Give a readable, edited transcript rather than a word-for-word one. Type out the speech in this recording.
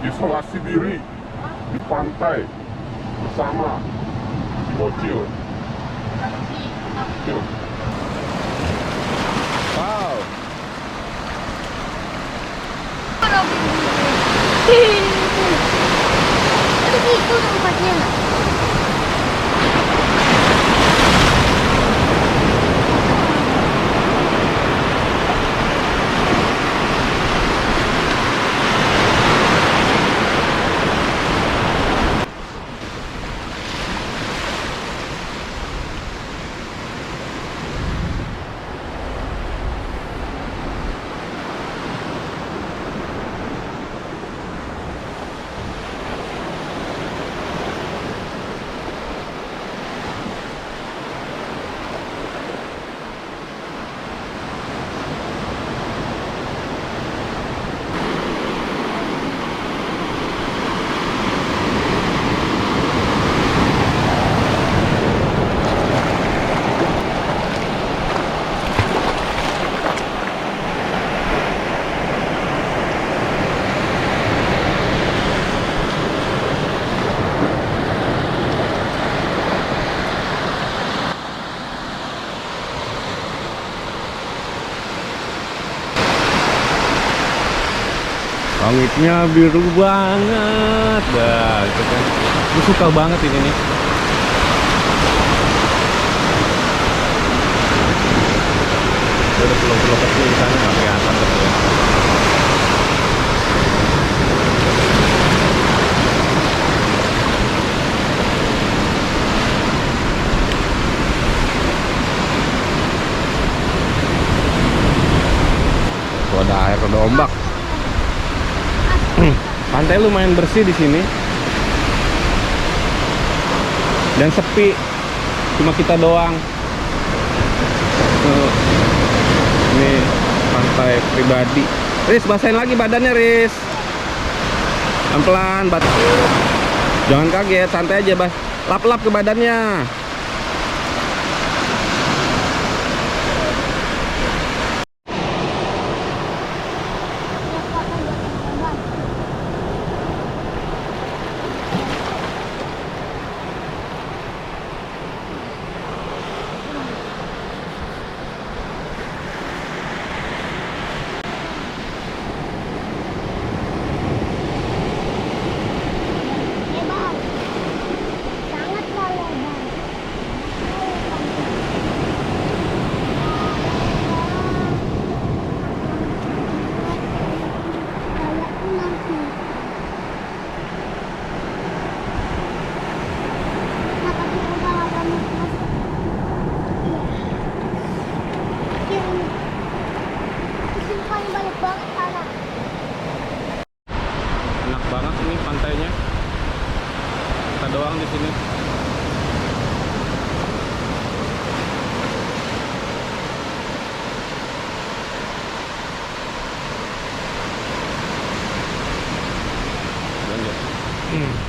isolasi diri di pantai bersama si bocil. Yuk. Wow. Tapi itu tempatnya. Langitnya biru banget, dah, gitu kan. Aku suka banget ini nih. Ada pulau-pulau kecil di sana nggak kelihatan tapi ya. Tuh ada air, ada ombak. Pantai lumayan bersih di sini dan sepi, cuma kita doang. Ini pantai pribadi. Riz, basahin lagi badannya, Riz. Pelan-pelan, jangan kaget, santai aja, Bas. Lap-lap ke badannya. Enak banget ini pantainya. Kita doang di sini. Lanjut.